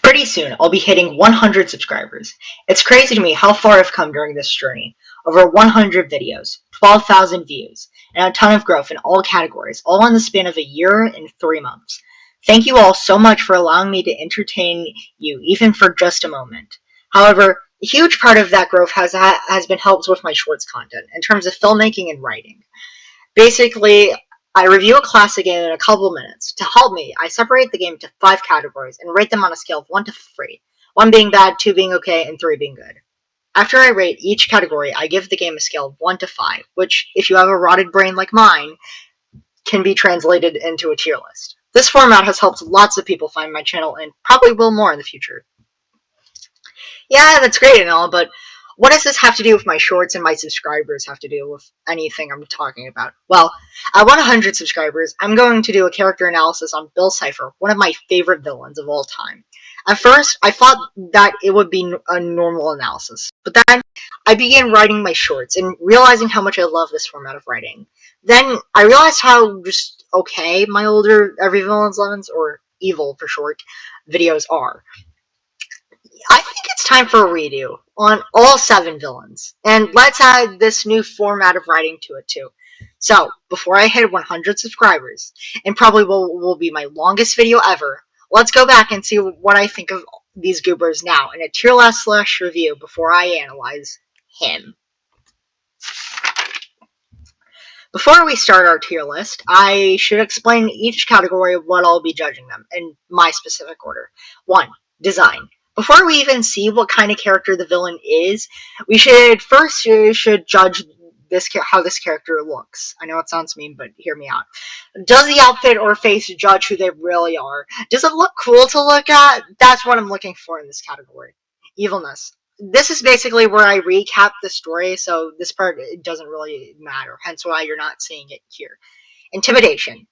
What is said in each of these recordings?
Pretty soon, I'll be hitting 100 subscribers. It's crazy to me how far I've come during this journey. Over 100 videos, 12,000 views, and a ton of growth in all categories, all in the span of a year and 3 months. Thank you all so much for allowing me to entertain you, even for just a moment. However, a huge part of that growth has been helped with my shorts content, in terms of filmmaking and writing. Basically, I review a classic game in a couple minutes. To help me, I separate the game into 5 categories and rate them on a scale of 1 to 3. 1 being bad, 2 being okay, and 3 being good. After I rate each category, I give the game a scale of 1 to 5, which, if you have a rotted brain like mine, can be translated into a tier list. This format has helped lots of people find my channel and probably will more in the future. Yeah, that's great and all, but what does this have to do with my shorts and my subscribers have to do with anything I'm talking about? Well, at 100 subscribers, I'm going to do a character analysis on Bill Cipher, one of my favorite villains of all time. At first, I thought that it would be a normal analysis, but then I began writing my shorts and realizing how much I love this format of writing. Then I realized how just okay my older Every Villain's Lemons, or Evil for short, videos are. I think it's time for a redo on all 7 villains. And let's add this new format of writing to it too. So, before I hit 100 subscribers, and probably will be my longest video ever, let's go back and see what I think of these goobers now in a tier list / review before I analyze him. Before we start our tier list, I should explain each category of what I'll be judging them in my specific order. 1. Design. Before we even see what kind of character the villain is, we should judge how this character looks. I know it sounds mean, but hear me out. Does the outfit or face judge who they really are? Does it look cool to look at? That's what I'm looking for in this category. Evilness. This is basically where I recap the story, so this part doesn't really matter, hence why you're not seeing it here. Intimidation.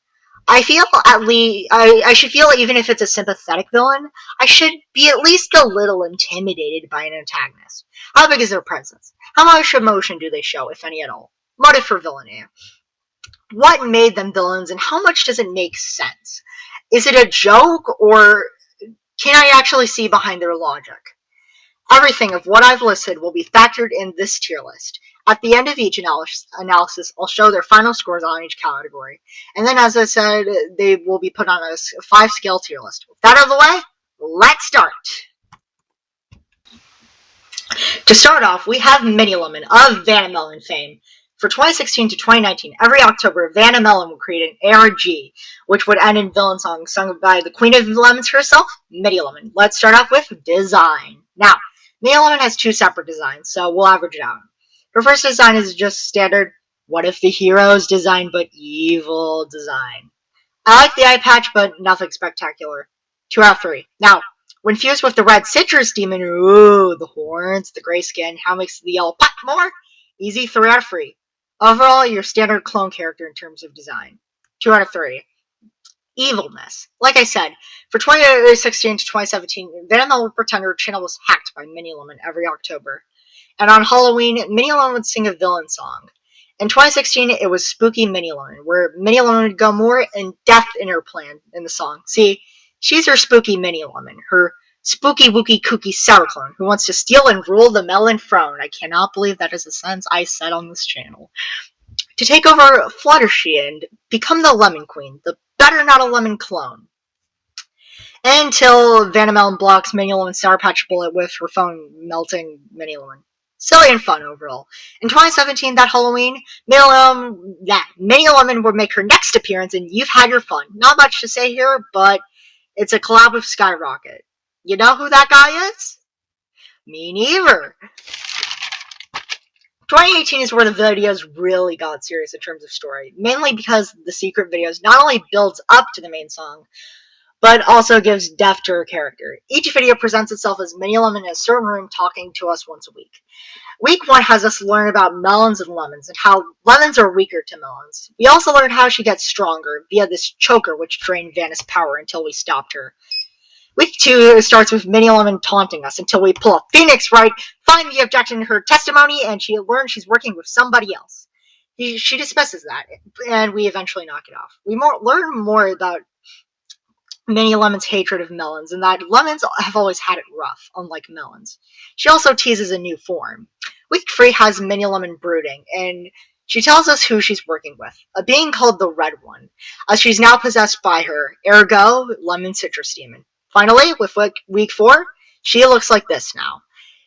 I feel I should feel, even if it's a sympathetic villain, I should be at least a little intimidated by an antagonist. How big is their presence? How much emotion do they show, if any at all? Motive for villainy. What made them villains, and how much does it make sense? Is it a joke, or can I actually see behind their logic? Everything of what I've listed will be factored in this tier list. At the end of each analysis, I'll show their final scores on each category. And then, as I said, they will be put on a 5-scale tier list. With that out of the way, let's start. To start off, we have Mini Lemon of Vanna Melon fame. For 2016 to 2019, every October, Vanna Melon would create an ARG, which would end in villain song sung by the Queen of Lemons herself, Mini Lemon. Let's start off with design. Now, Mini Lemon has 2 separate designs, so we'll average it out. Her first design is just standard, what if the hero's design but evil design. I like the eye patch, but nothing spectacular. 2 out of 3. Now, when fused with the red citrus demon, ooh, the horns, the gray skin, how makes the yellow pop more? Easy, 3 out of 3. Overall, your standard clone character in terms of design. 2 out of 3. Evilness. Like I said, for 2016 to 2017, Vanna Melon would pretend her channel was hacked by Mini Lemon every October. And on Halloween, Mini Lemon would sing a villain song. In 2016, it was Spooky Mini Lemon, where Mini Lemon would go more in depth in her plan in the song. See, she's her Spooky Mini Lemon, her spooky wookie kooky sour clone who wants to steal and rule the melon throne. I cannot believe that is a sentence I said on this channel. To take over Fluttershy and become the Lemon Queen, the better not a lemon clone. Until Vanna Melon blocks Mini Lemon's Sour Patch bullet with her phone melting Mini Lemon. Silly and fun overall. In 2017, that Halloween, Mini Lemon would make her next appearance in You've Had Your Fun. Not much to say here, but it's a collab with Skyrocket. You know who that guy is? Me neither. 2018 is where the videos really got serious in terms of story, mainly because the secret videos not only builds up to the main song, but also gives depth to her character. Each video presents itself as Mini Lemon in a certain room talking to us once a week. Week 1 has us learn about melons and lemons, and how lemons are weaker to melons. We also learn how she gets stronger via this choker which drained Vanna's power until we stopped her. Week 2 starts with Mini Lemon taunting us until we pull a Phoenix Wright, find the objection in her testimony, and she learns she's working with somebody else. She dismisses that, and we eventually knock it off. We learn more about Minnie Lemon's hatred of melons, and that lemons have always had it rough, unlike melons. She also teases a new form. Week 3 has Minnie Lemon brooding, and she tells us who she's working with, a being called the Red One, as she's now possessed by her, ergo, Lemon Citrus Demon. Finally, with week 4, she looks like this now.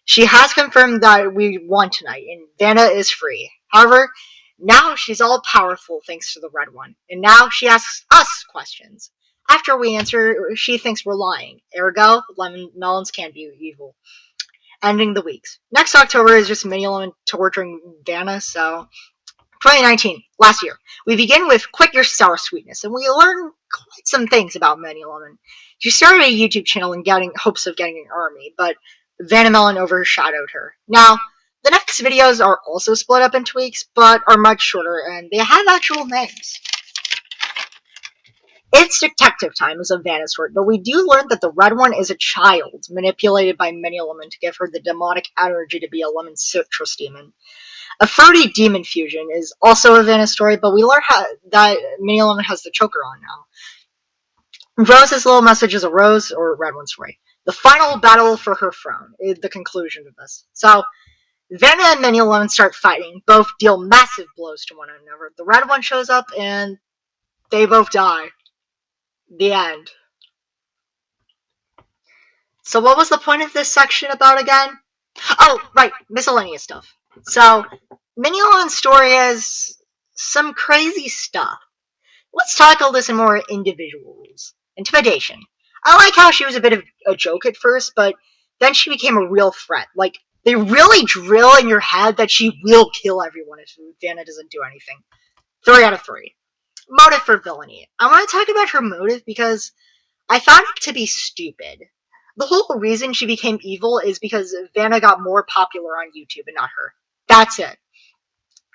She has confirmed that we won tonight, and Vanna is free. However, now she's all powerful thanks to the Red One, and now she asks us questions. After we answer, she thinks we're lying. Ergo, lemon melons can't be evil. Ending the weeks. Next October is just Minnie Lemon torturing Vanna, so 2019, last year. We begin with Quit Your Sour Sweetness, and we learn quite some things about Minnie Lemon. She started a YouTube channel in hopes of getting an army, but Vanna Melon overshadowed her. Now, the next videos are also split up into weeks, but are much shorter, and they have actual names. It's detective time is a Vanna story, but we do learn that the Red One is a child manipulated by Minnie Lemon to give her the demonic energy to be a lemon citrus demon. A fruity demon fusion is also a Vanna story, but we learn that Minnie Lemon has the choker on now. Rose's little message is a Rose or Red One story. The final battle for her throne is the conclusion of this. So, Vanna and Minnie Lemon start fighting. Both deal massive blows to one another. The Red One shows up and they both die. The end. So what was the point of this section about again? Oh, right, miscellaneous stuff. So, Minnie Lemon's story is some crazy stuff. Let's tackle this in more individual rules. Intimidation. I like how she was a bit of a joke at first, but then she became a real threat. Like, they really drill in your head that she will kill everyone if Vanna doesn't do anything. 3 out of 3. Motive for villainy. I want to talk about her motive because I found it to be stupid. The whole reason she became evil is because Vanna got more popular on YouTube and not her. That's it.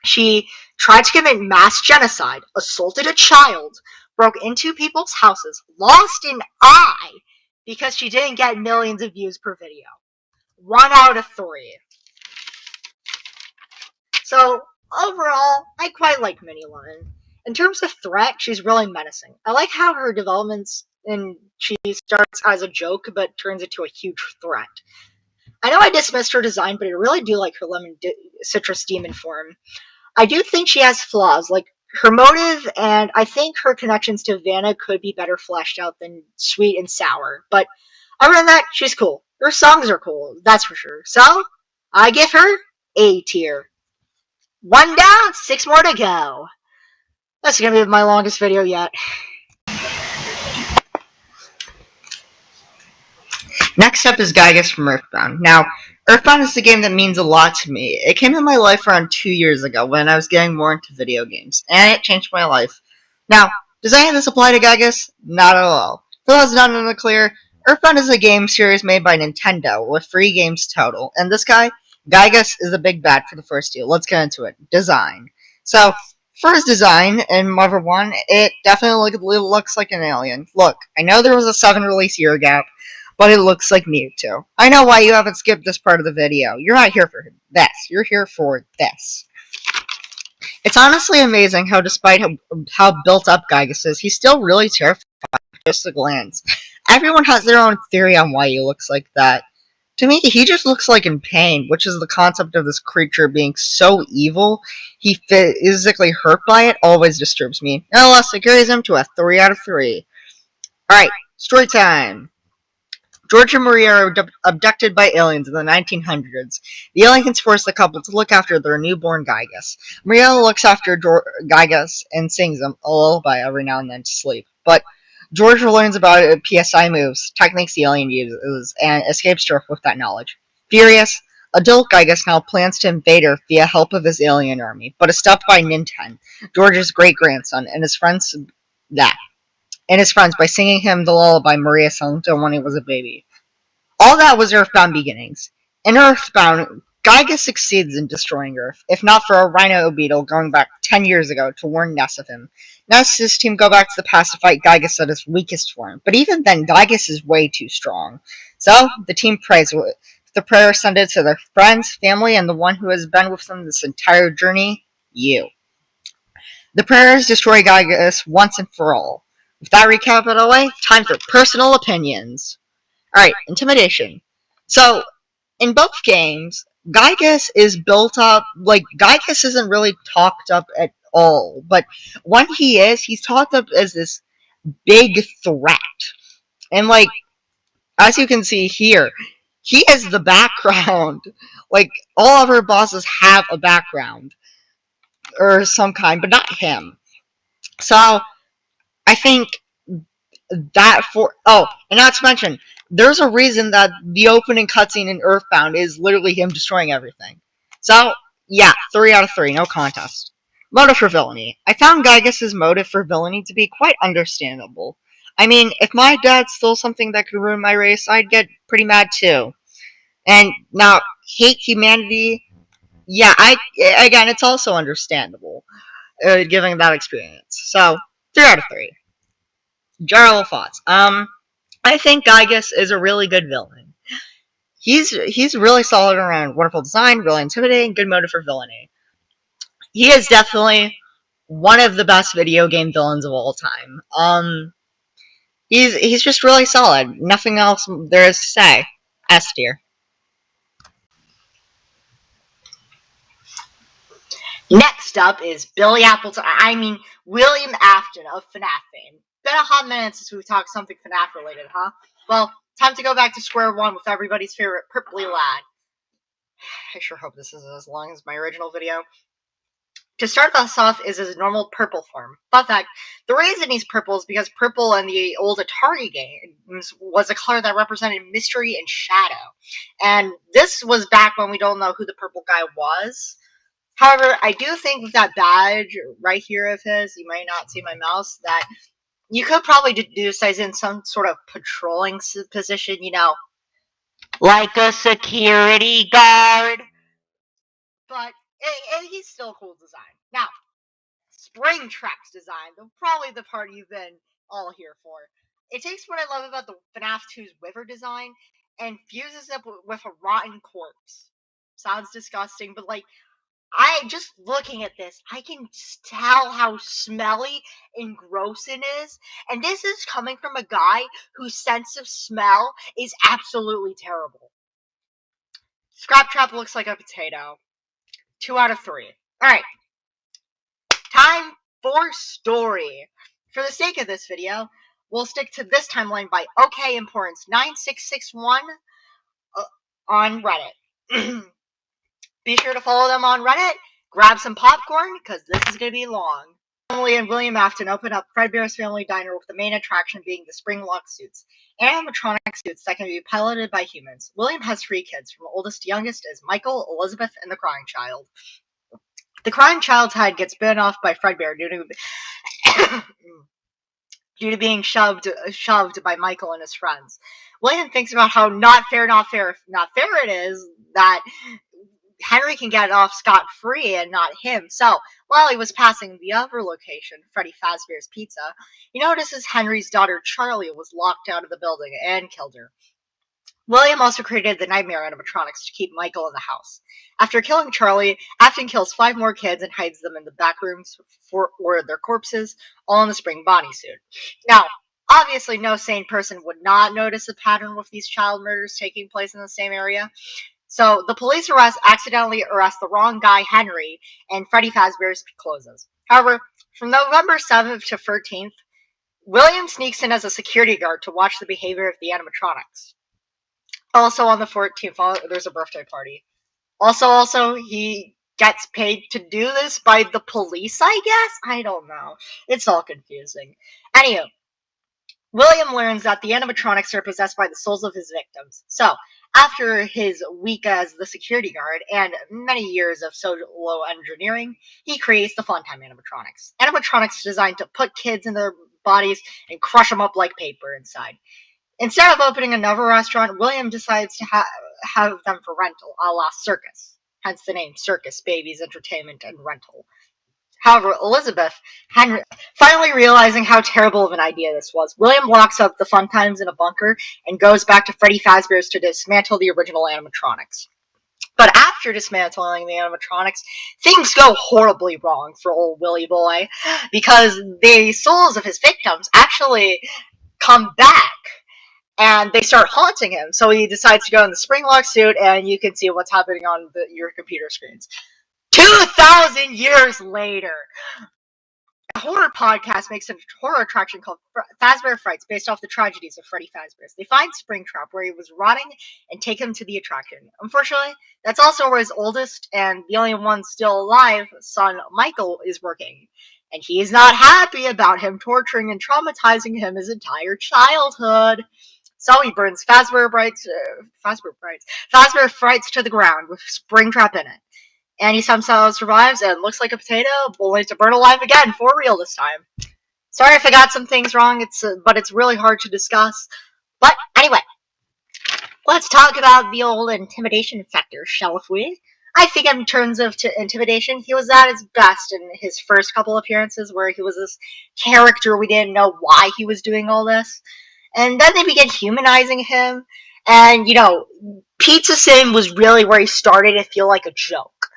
She tried to commit mass genocide, assaulted a child, broke into people's houses, lost an eye because she didn't get millions of views per video. 1 out of 3. So, overall, I quite like Minnie Lemon. In terms of threat, she's really menacing. I like how her developments and she starts as a joke but turns into a huge threat. I know I dismissed her design, but I really do like her lemon citrus demon form. I do think she has flaws, like her motive, and I think her connections to Vanna could be better fleshed out than sweet and sour. But other than that, she's cool. Her songs are cool, that's for sure. So, I give her A tier. 1 down, 6 more to go. That's gonna be my longest video yet. Next up is Gygus from Earthbound. Now, Earthbound is a game that means a lot to me. It came in my life around 2 years ago when I was getting more into video games, and it changed my life. Now, does any of this apply to Gygus? Not at all. For those not in the clear, Earthbound is a game series made by Nintendo with 3 games total, and this guy, Gygus, is the big bad for the first deal. Let's get into it. Design. So, for his design in Mother 1, it definitely looks like an alien. Look, I know there was a 7 release year gap, but it looks like Mewtwo. I know why you haven't skipped this part of the video. You're not here for this. You're here for this. It's honestly amazing how despite how built up Gygus is, he's still really terrifying at just a glance. Everyone has their own theory on why he looks like that. To me, he just looks like in pain, which is the concept of this creature being so evil, he physically hurt by it always disturbs me. Nonetheless, it carries him to a 3 out of 3. Alright, story time. George and Maria are abducted by aliens in the 1900s. The aliens force the couple to look after their newborn Gygus. Maria looks after Gygus and sings him a lullaby every now and then to sleep. But George learns about PSI moves, techniques the alien uses, and escapes Earth with that knowledge. Furious, adult Gygus now plans to invade Earth via help of his alien army, but is stopped by Ninten, George's great-grandson, and his friends by singing him the lullaby Maria sung to him when he was a baby. All that was Earthbound beginnings. In Earthbound, Gygus succeeds in destroying Earth, if not for a rhino beetle going back 10 years ago to warn Ness of him. Ness and his team go back to the past to fight Gygus at his weakest form, but even then, Gygus is way too strong. So, the team prays with the prayer sent to their friends, family, and the one who has been with them this entire journey, you. The prayers destroy Gygus once and for all. With that recap out of the way, time for personal opinions. Alright, intimidation. So, in both games, Gygas is built up, like, Gygas isn't really talked up at all, but when he is, he's talked up as this big threat. And, like, as you can see here, he is the background. Like, all of our bosses have a background, or some kind, but not him. So, I think that and not to mention, there's a reason that the opening cutscene in Earthbound is literally him destroying everything. So, yeah, 3 out of 3, no contest. Motive for villainy. I found Gygas' motive for villainy to be quite understandable. I mean, if my dad stole something that could ruin my race, I'd get pretty mad too. And now, hate humanity, yeah, again, it's also understandable, given that experience. So, 3 out of 3. General thoughts. I think Gygas is a really good villain. He's really solid around wonderful design, really intimidating, good motive for villainy. He is definitely one of the best video game villains of all time. He's just really solid. Nothing else there is to say. S tier. Next up is Billy Appleton. William Afton of FNAF fame. Been a hot minute since we've talked something FNAF related, huh? Well, time to go back to square one with everybody's favorite Purpley Lad. I sure hope this is as long as my original video. To start us off is his normal purple form. Fun fact, the reason he's purple is because purple in the old Atari games was a color that represented mystery and shadow. And this was back when we don't know who the purple guy was. However, I do think that badge right here of his, you might not see my mouse, that you could probably deduce he's in some sort of patrolling position, like a security guard. But he's still a cool design. Now, Springtrap's design, probably the part you've been all here for. It takes what I love about the FNAF 2's Wyver design and fuses it with a rotten corpse. Sounds disgusting, but just looking at this, I can tell how smelly and gross it is. And this is coming from a guy whose sense of smell is absolutely terrible. Scraptrap looks like a potato. 2 out of 3. Alright. Time for story. For the sake of this video, we'll stick to this timeline by OK Importance 9661 on Reddit. Be sure to follow them on Reddit, grab some popcorn, because this is going to be long. Emily and William Afton open up Fredbear's Family Diner with the main attraction being the Springlock suits, animatronic suits that can be piloted by humans. William has 3 kids, from oldest to youngest as Michael, Elizabeth, and the Crying Child. The Crying Child's head gets bitten off by Fredbear due to being shoved by Michael and his friends. William thinks about how not fair it is that Henry can get off scot-free and not him. So, while he was passing the other location, Freddy Fazbear's Pizza, he notices Henry's daughter Charlie was locked out of the building and killed her. William also created the Nightmare animatronics to keep Michael in the house. After killing Charlie, Afton kills 5 more kids and hides them in the back rooms for their corpses, all in the spring bodysuit. Now, obviously no sane person would not notice a pattern with these child murders taking place in the same area. So the police accidentally arrest the wrong guy, Henry, and Freddy Fazbear's closes. However, from November 7th to 13th, William sneaks in as a security guard to watch the behavior of the animatronics. Also on the 14th, there's a birthday party. Also, he gets paid to do this by the police, I guess? I don't know. It's all confusing. Anywho, William learns that the animatronics are possessed by the souls of his victims. So, after his week as the security guard and many years of solo engineering, he creates the Funtime animatronics. Animatronics designed to put kids in their bodies and crush them up like paper inside. Instead of opening another restaurant, William decides to have them for rental, a la Circus. Hence the name Circus Babies Entertainment and Rental. However, Elizabeth, Henry, finally realizing how terrible of an idea this was, William locks up the Funtimes in a bunker and goes back to Freddy Fazbear's to dismantle the original animatronics. But after dismantling the animatronics, things go horribly wrong for old Willy Boy, because the souls of his victims actually come back and they start haunting him. So he decides to go in the Springlock suit, and you can see what's happening on your computer screens. 2,000 years later, a horror podcast makes a horror attraction called Fazbear Frights, based off the tragedies of Freddy Fazbear. They find Springtrap, where he was rotting, and take him to the attraction. Unfortunately, that's also where his oldest and the only one still alive son, Michael, is working. And he is not happy about him torturing and traumatizing him his entire childhood. So he burns Fazbear Frights to the ground with Springtrap in it. And he somehow survives and looks like a potato, only to burn alive again, for real this time. Sorry if I got some things wrong, but it's really hard to discuss. But anyway, let's talk about the old intimidation factor, shall we? I think in terms of intimidation, he was at his best in his first couple appearances, where he was this character we didn't know why he was doing all this. And then they began humanizing him, and, Pizza Sim was really where he started to feel like a joke.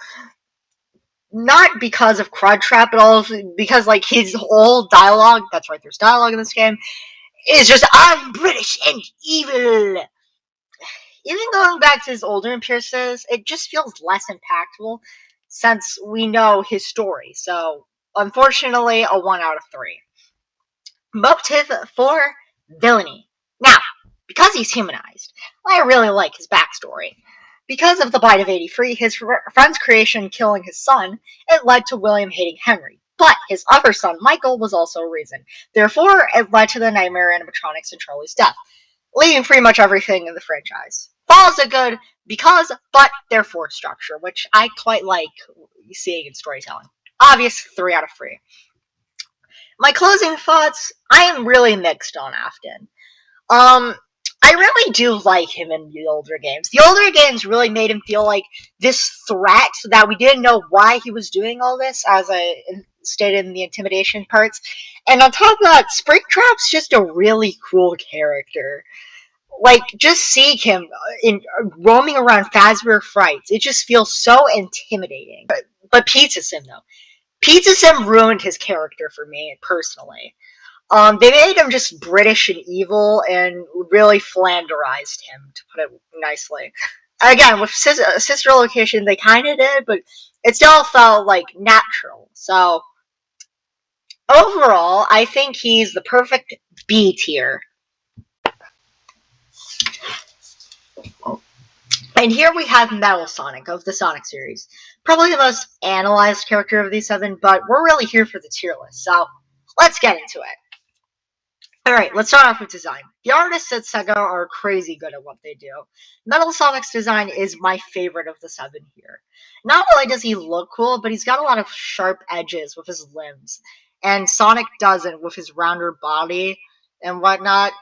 Not because of Crunchwrap at all, because like his whole dialogue, that's right, there's dialogue in this game, is just, I'm British and evil. Even going back to his older appearances, it just feels less impactful since we know his story. So, unfortunately, a 1 out of 3. Motive for villainy. Now, because he's humanized, I really like his backstory. Because of the Bite of 83, his friend's creation killing his son, it led to William hating Henry. But his other son, Michael, was also a reason. Therefore, it led to the Nightmare animatronics and Charlie's death, leaving pretty much everything in the franchise. Falls a good because, but therefore structure, which I quite like seeing in storytelling. Obvious 3 out of 3. My closing thoughts, I am really mixed on Afton. I really do like him in the older games. The older games really made him feel like this threat that we didn't know why he was doing all this, as I stated in the intimidation parts. And on top of that, Springtrap's just a really cool character. Like, just seeing him roaming around Fazbear Frights, it just feels so intimidating. But Pizza Sim, though. Pizza Sim ruined his character for me, personally. They made him just British and evil and really flanderized him, to put it nicely. Again, with Sister Location, they kind of did, but it still felt like natural. So, overall, I think he's the perfect B tier. And here we have Metal Sonic of the Sonic series. Probably the most analyzed character of these 7, but we're really here for the tier list, so let's get into it. Alright, let's start off with design. The artists at Sega are crazy good at what they do. Metal Sonic's design is my favorite of the 7 here. Not only does he look cool, but he's got a lot of sharp edges with his limbs. And Sonic doesn't, with his rounder body and whatnot,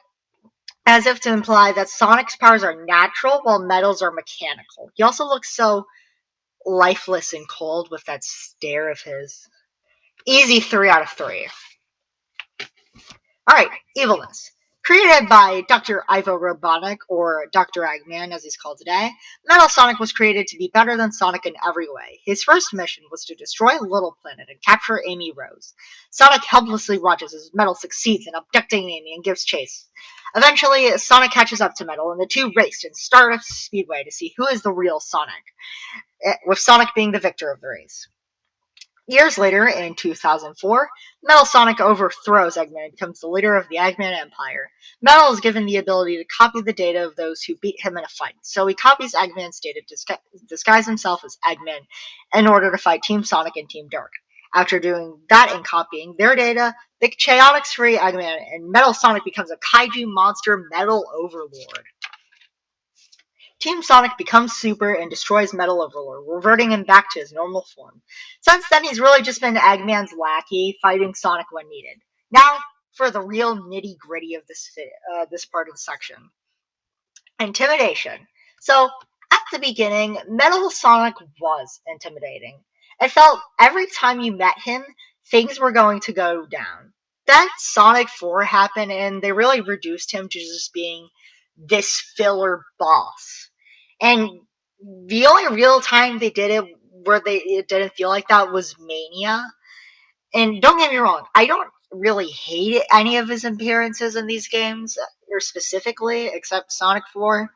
as if to imply that Sonic's powers are natural while Metal's are mechanical. He also looks so lifeless and cold with that stare of his. Easy 3 out of 3. Alright, Evilness. Created by Dr. Ivo Robotnik, or Dr. Eggman as he's called today, Metal Sonic was created to be better than Sonic in every way. His first mission was to destroy Little Planet and capture Amy Rose. Sonic helplessly watches as Metal succeeds in abducting Amy and gives chase. Eventually, Sonic catches up to Metal, and the two race in Stardust Speedway to see who is the real Sonic, with Sonic being the victor of the race. Years later, in 2004, Metal Sonic overthrows Eggman and becomes the leader of the Eggman Empire. Metal is given the ability to copy the data of those who beat him in a fight, so he copies Eggman's data to disguise himself as Eggman in order to fight Team Sonic and Team Dark. After doing that and copying their data, the Chaotix free Eggman and Metal Sonic becomes a kaiju monster Metal Overlord. Team Sonic becomes Super and destroys Metal Overlord, reverting him back to his normal form. Since then, he's really just been Eggman's lackey, fighting Sonic when needed. Now, for the real nitty-gritty of this part of the section. Intimidation. So, at the beginning, Metal Sonic was intimidating. It felt every time you met him, things were going to go down. Then Sonic 4 happened, and they really reduced him to just being this filler boss. And The only real time they did it where it didn't feel like that was Mania. And don't get me wrong, I don't really hate any of his appearances in these games, or specifically, except Sonic 4.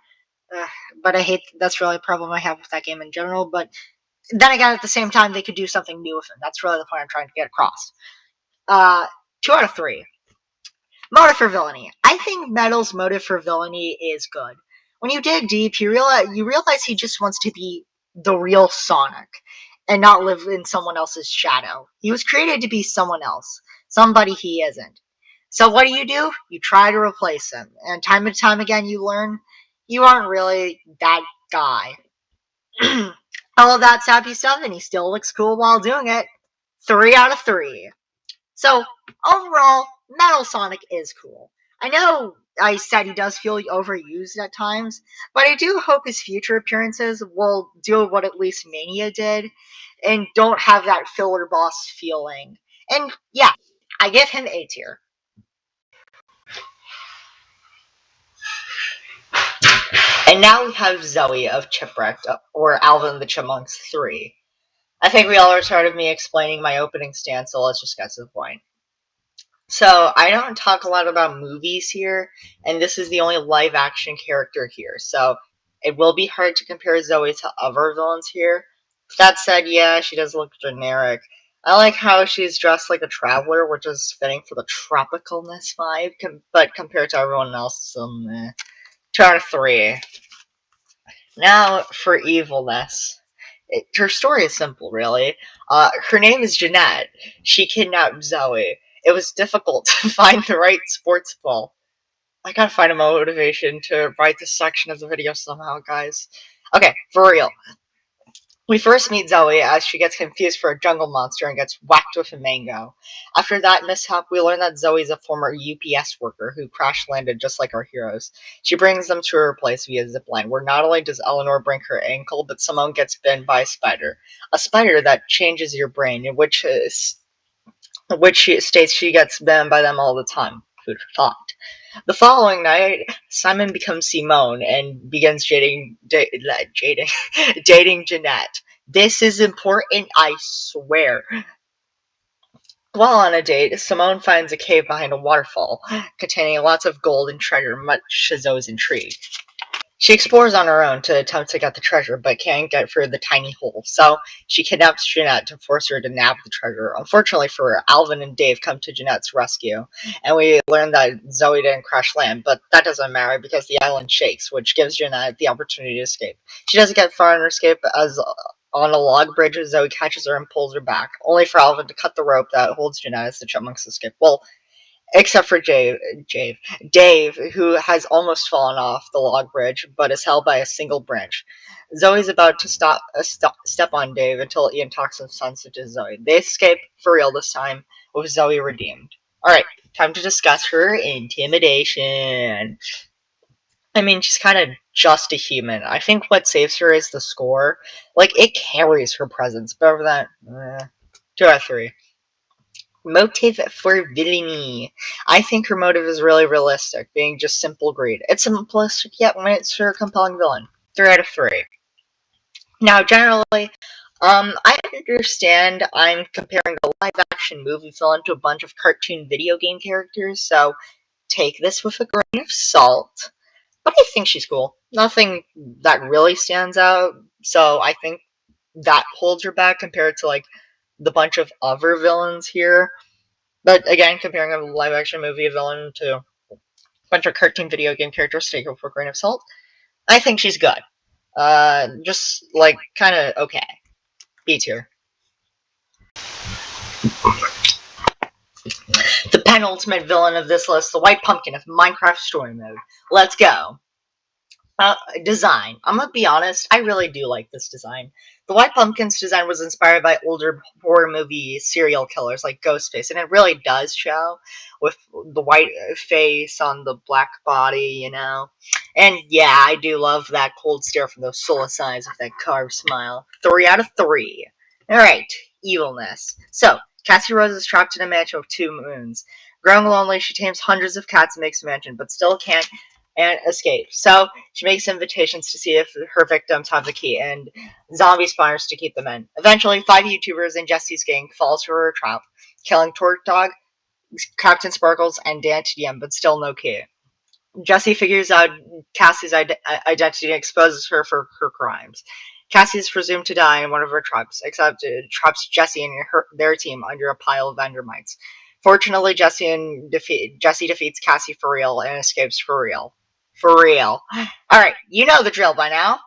Uh, but I hate that's really a problem I have with that game in general. But then again, at the same time, they could do something new with him. That's really the point I'm trying to get across. 2 out of 3. Motive for villainy. I think Metal's motive for villainy is good. When you dig deep, you realize he just wants to be the real Sonic and not live in someone else's shadow. He was created to be someone else, somebody he isn't. So what do? You try to replace him, and time again you learn you aren't really that guy. All of that sappy stuff, and he still looks cool while doing it. 3 out of 3. So, overall, Metal Sonic is cool. I know I said he does feel overused at times, but I do hope his future appearances will do what at least Mania did and don't have that filler boss feeling. And yeah, I give him A tier. And now we have Zoe of Chipwrecked, or Alvin the Chipmunks 3. I think we all are tired of me explaining my opening stance, so let's just get to the point. So, I don't talk a lot about movies here, and this is the only live action character here, so it will be hard to compare Zoe to other villains here. That said, yeah, she does look generic. I like how she's dressed like a traveler, which is fitting for the tropicalness vibe, but compared to everyone else, 2 out of 3. Now, for evilness. Her story is simple, really. Her name is Jeanette. She kidnapped Zoe. It was difficult to find the right sports ball. I gotta find a motivation to write this section of the video somehow, guys. Okay, for real. We first meet Zoe as she gets confused for a jungle monster and gets whacked with a mango. After that mishap, we learn that Zoe is a former UPS worker who crash landed just like our heroes. She brings them to her place via zipline, where not only does Eleanor break her ankle, but Simone gets bitten by a spider. A spider that changes your brain, which she states she gets bitten by them all the time. Food for thought. The following night, Simon becomes Simone and begins dating Jeanette. This is important, I swear. While on a date, Simone finds a cave behind a waterfall, containing lots of gold and treasure, much to Zoe's intrigue. She explores on her own to attempt to get the treasure, but can't get through the tiny hole, so she kidnaps Jeanette to force her to nab the treasure. Unfortunately for her, Alvin and Dave come to Jeanette's rescue, and we learn that Zoe didn't crash land, but that doesn't matter because the island shakes, which gives Jeanette the opportunity to escape. She doesn't get far in her escape, as on a log bridge, Zoe catches her and pulls her back, only for Alvin to cut the rope that holds Jeanette as the chipmunks escape. Well, except for Dave, who has almost fallen off the log bridge, but is held by a single branch. Zoe's about to step on Dave until Ian talks some sense into Zoe. They escape for real this time, with Zoe redeemed. Alright, time to discuss her intimidation. I mean, she's kind of just a human. I think what saves her is the score. Like, it carries her presence, but over that, 2 out of 3. Motive for villainy. I think her motive is really realistic, being just simple greed. It's simplistic yet when it's her compelling villain. 3 out of 3. Now, generally, I understand I'm comparing a live-action movie villain to a bunch of cartoon video game characters, so take this with a grain of salt. But I think she's cool. Nothing that really stands out, so I think that holds her back compared to, like, the bunch of other villains here. But again, comparing a live action movie villain to a bunch of cartoon video game characters, take it with a grain of salt. I think she's good. Just like kind of okay. B tier. The penultimate villain of this list, the White Pumpkin of Minecraft Story Mode. Let's go. Design. I'm gonna be honest, I really do like this design. The White Pumpkin's design was inspired by older horror movie serial killers like Ghostface, and it really does show with the white face on the black body, you know? And yeah, I do love that cold stare from those soulless eyes with that carved smile. 3 out of 3. Alright, evilness. So, Cassie Rose is trapped in a mansion with 2 moons. Growing lonely, she tames hundreds of cats and makes a mansion, but still can't and escapes. So she makes invitations to see if her victims have the key, and zombie spawners to keep them in. Eventually, 5 YouTubers and Jesse's gang falls for her trap, killing Torque Dog, Captain Sparkles, and Dan TDM, but still no key. Jesse figures out Cassie's identity and exposes her for her crimes. Cassie is presumed to die in one of her traps, except it traps Jesse and their team under a pile of Endermites. Fortunately, Jesse defeats Cassie for real and escapes for real. For real. Alright, you know the drill by now.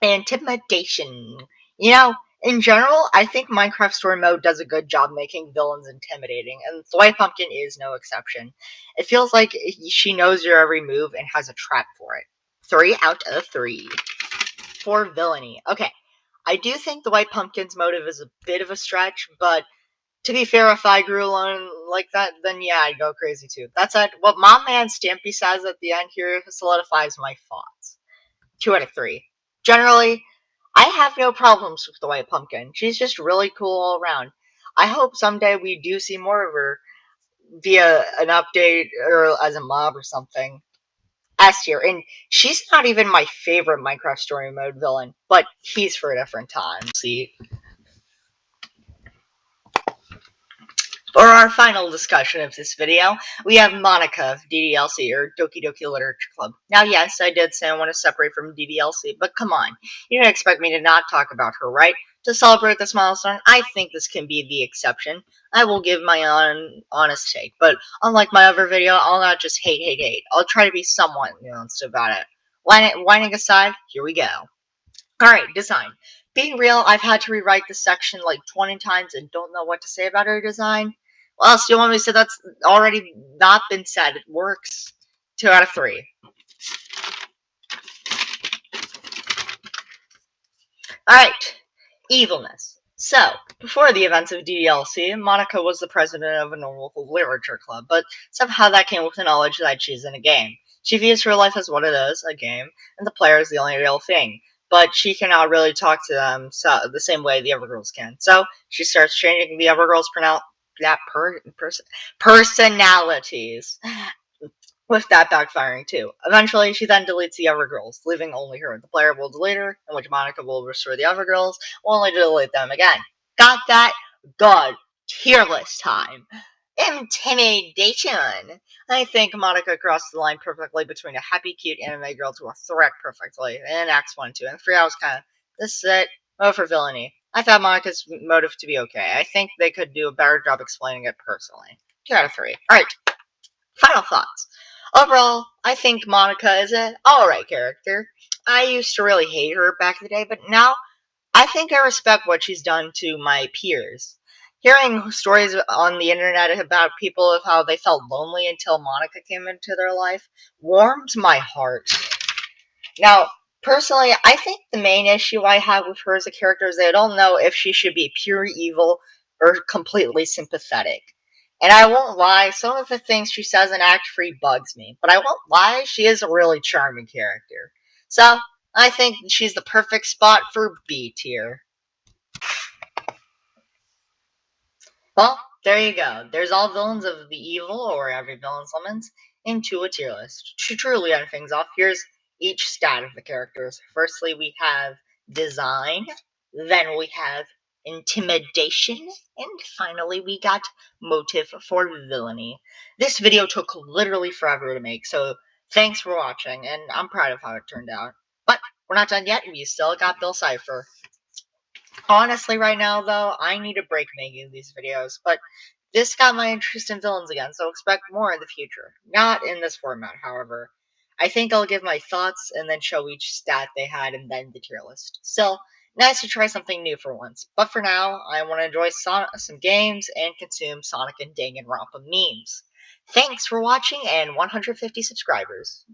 Intimidation. You know, in general, I think Minecraft Story Mode does a good job making villains intimidating, and the White Pumpkin is no exception. It feels like she knows your every move and has a trap for it. 3 out of 3. For villainy. Okay, I do think the White Pumpkin's motive is a bit of a stretch, but to be fair, if I grew alone like that, then yeah, I'd go crazy too. That said, what my man Stampy says at the end here solidifies my thoughts. 2 out of 3. Generally, I have no problems with the White Pumpkin. She's just really cool all around. I hope someday we do see more of her via an update or as a mob or something. S tier, and she's not even my favorite Minecraft Story Mode villain, but he's for a different time. See. For our final discussion of this video, we have Monica of DDLC, or Doki Doki Literature Club. Now, yes, I did say I want to separate from DDLC, but come on. You don't expect me to not talk about her, right? To celebrate this milestone, I think this can be the exception. I will give my honest take, but unlike my other video, I'll not just hate. I'll try to be somewhat nuanced about it. Whining aside, here we go. Alright, design. Being real, I've had to rewrite this section like 20 times and don't know what to say about her design. What else do you want me to say that's already not been said? It works. 2 out of 3. Alright, evilness. So, before the events of DDLC, Monica was the president of a normal literature club, but somehow that came with the knowledge that she's in a game. She views her life as what it is, a game, and the player is the only real thing. But she cannot really talk to them the same way the other girls can. So she starts changing the other girls' personalities, with that backfiring too. Eventually, she then deletes the other girls, leaving only her. The player will delete her, in which Monica will restore the other girls, only to delete them again. Got that? Good. Tier list time. Intimidation. I think Monica crossed the line perfectly between a happy, cute anime girl to a threat perfectly in Acts 1 and 2. And 3, I was kind of, this is it. Oh, for villainy. I found Monica's motive to be okay. I think they could do a better job explaining it personally. 2 out of 3. Alright. Final thoughts. Overall, I think Monica is an alright character. I used to really hate her back in the day, but now I think I respect what she's done to my peers. Hearing stories on the internet about people of how they felt lonely until Monica came into their life warms my heart. Now, personally, I think the main issue I have with her as a character is I don't know if she should be pure evil or completely sympathetic. And I won't lie, some of the things she says in Act 3 bugs me. But I won't lie, she is a really charming character. So, I think she's the perfect spot for B tier. Well, there you go. There's all villains of the evil, or every villain summons, into a tier list. To truly end things off, here's each stat of the characters. Firstly, we have design, then we have intimidation, and finally we got motive for villainy. This video took literally forever to make, so thanks for watching, and I'm proud of how it turned out. But we're not done yet, we still got Bill Cipher. Honestly, right now, though, I need a break making these videos, but this got my interest in villains again, so expect more in the future. Not in this format, however. I think I'll give my thoughts and then show each stat they had and then the tier list. Still, nice to try something new for once. But for now, I want to enjoy some games and consume Sonic and Danganronpa memes. Thanks for watching and 150 subscribers.